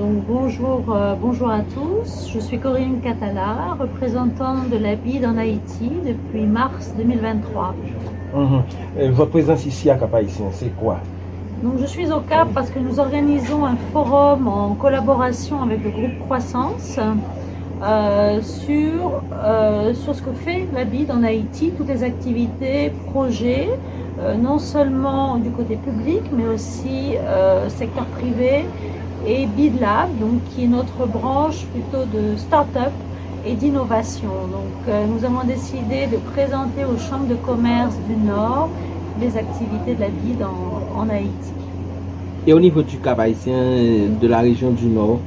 Donc bonjour à tous, je suis Corinne Catala, représentante de la BID en Haïti depuis mars 2023. Votre présence ici à Cap-Haïtien, c'est quoi? Donc je suis au Cap parce que nous organisons un forum en collaboration avec le groupe Croissance sur ce que fait la BID en Haïti, toutes les activités, projets, non seulement du côté public mais aussi secteur privé, et BID Lab, donc, qui est notre branche plutôt de start-up et d'innovation. Donc nous avons décidé de présenter aux chambres de commerce du Nord les activités de la BID en Haïti. Et au niveau du Cap haïtien, de la région du Nord,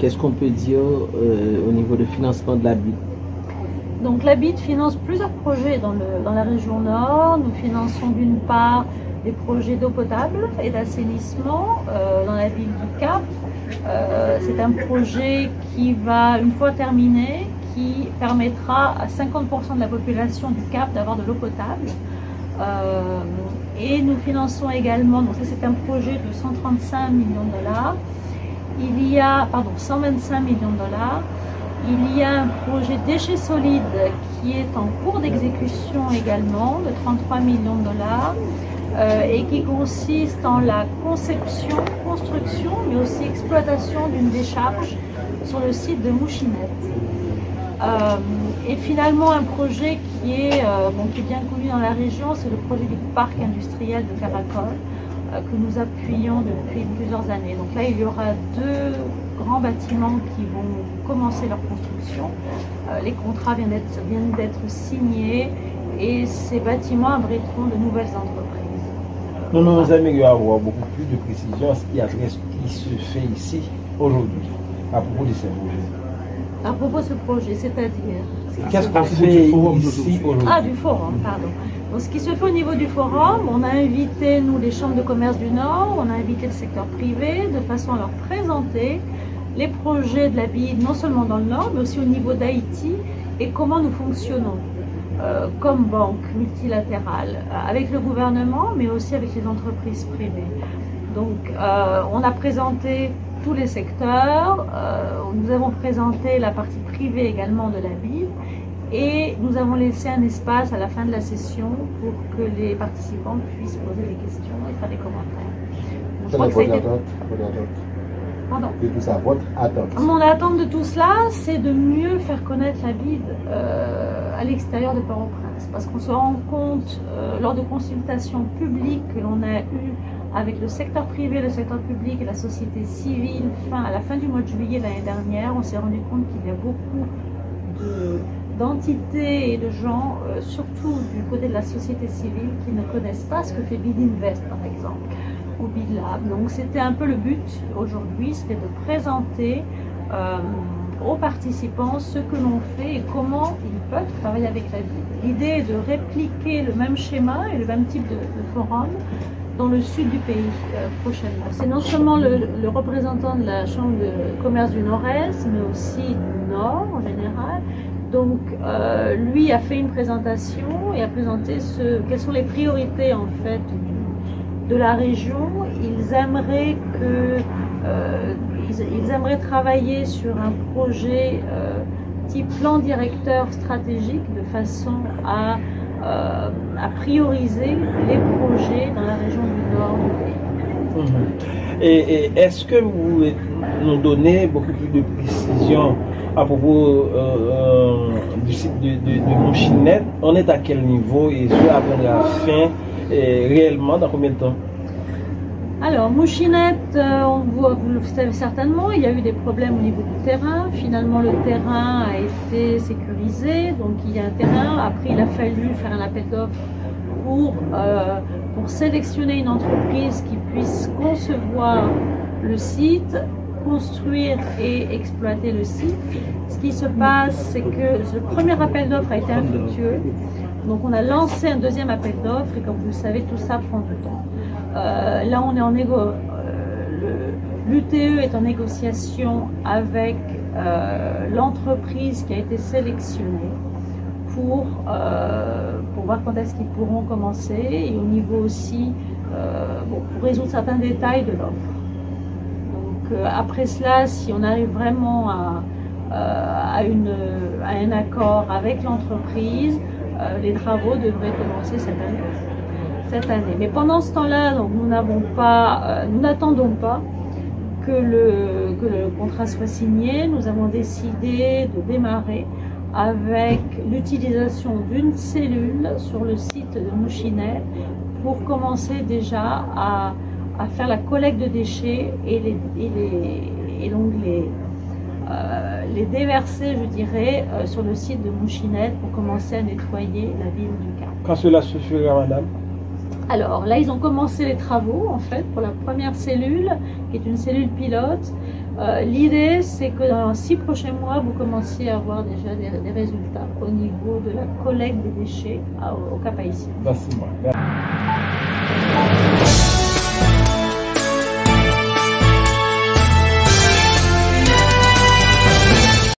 qu'est-ce qu'on peut dire au niveau de financement de la BID? Donc la BID finance plusieurs projets dans la région Nord. Nous finançons d'une part des projets d'eau potable et d'assainissement dans la ville du Cap. C'est un projet qui va, une fois terminé, qui permettra à 50% de la population du Cap d'avoir de l'eau potable. Et nous finançons également, donc ça c'est un projet de 135 millions de dollars. Il y a, 125 millions de dollars. Il y a un projet déchets solides qui est en cours d'exécution également de 33 millions de dollars. Et qui consiste en la conception, construction, mais aussi exploitation d'une décharge sur le site de Mouchinette. Et finalement, un projet qui est bien connu dans la région, c'est le projet du parc industriel de Caracol, que nous appuyons depuis plusieurs années. Donc là, il y aura 2 grands bâtiments qui vont commencer leur construction. Les contrats viennent d'être signés et ces bâtiments abriteront de nouvelles entreprises. Nous aimerions avoir beaucoup plus de précision ce qui se fait ici aujourd'hui à propos de ces projets. À propos de ce projet, c'est-à-dire qu'est-ce qu'on fait ici aujourd'hui? Ah, du forum, pardon. Donc, ce qui se fait au niveau du forum, on a invité, nous, les chambres de commerce du Nord, on a invité le secteur privé de façon à leur présenter les projets de la BID, non seulement dans le Nord, mais aussi au niveau d'Haïti, et comment nous fonctionnons comme banque multilatérale, avec le gouvernement, mais aussi avec les entreprises privées. Donc, on a présenté tous les secteurs, nous avons présenté la partie privée également de la BID, et nous avons laissé un espace à la fin de la session pour que les participants puissent poser des questions et faire des commentaires. Je crois que ça a été... Pardon. Et tout ça, votre attente? Mon attente de tout cela, c'est de mieux faire connaître la BID à l'extérieur de Port-au-Prince. Parce qu'on se rend compte, lors de consultations publiques que l'on a eues avec le secteur privé, le secteur public et la société civile, à la fin du mois de juillet l'année dernière, on s'est rendu compte qu'il y a beaucoup d'entités et de gens, surtout du côté de la société civile, qui ne connaissent pas ce que fait BID Invest, par exemple, ou BID Lab. Donc c'était un peu le but aujourd'hui, c'était de présenter aux participants ce que l'on fait et comment ils peuvent travailler avec la BID. L'idée est de répliquer le même schéma et le même type de forum dans le sud du pays prochainement. C'est non seulement le représentant de la Chambre de commerce du Nord-Est, mais aussi du Nord en général. Donc lui a fait une présentation et a présenté quelles sont les priorités en fait de la région. Ils aimeraient travailler sur un projet type plan directeur stratégique de façon à prioriser les projets dans la région du Nord du pays. Et est-ce que vous pouvez nous donner beaucoup plus de précision à propos du site de Mouchinette? On est à quel niveau et cela prendra fin réellement dans combien de temps? Alors, Mouchinette, vous le savez certainement, il y a eu des problèmes au niveau du terrain. Finalement, le terrain a été sécurisé, donc il y a un terrain. Après, il a fallu faire un appel d'offres pour sélectionner une entreprise qui puisse concevoir le site, construire et exploiter le site. Ce qui se passe, c'est que le premier appel d'offres a été infructueux. Donc, on a lancé un deuxième appel d'offres et comme vous le savez, tout ça prend du temps. Là, on est en l'UTE est en négociation avec l'entreprise qui a été sélectionnée pour voir quand est-ce qu'ils pourront commencer et au niveau aussi pour résoudre certains détails de l'offre. Donc après cela, si on arrive vraiment à un accord avec l'entreprise, les travaux devraient commencer cette année. Mais pendant ce temps-là, donc nous n'attendons pas que le contrat soit signé. Nous avons décidé de démarrer avec l'utilisation d'une cellule sur le site de Mouchinel pour commencer déjà à faire la collecte de déchets et donc les déverser, je dirais, sur le site de Mouchinel pour commencer à nettoyer la ville du Cap. Quand cela se fera, madame? Alors là, ils ont commencé les travaux en fait pour la première cellule, qui est une cellule pilote. L'idée, c'est que dans les 6 prochains mois, vous commenciez à avoir déjà des résultats au niveau de la collecte des déchets au Cap-Haïtien. Dans 6 mois.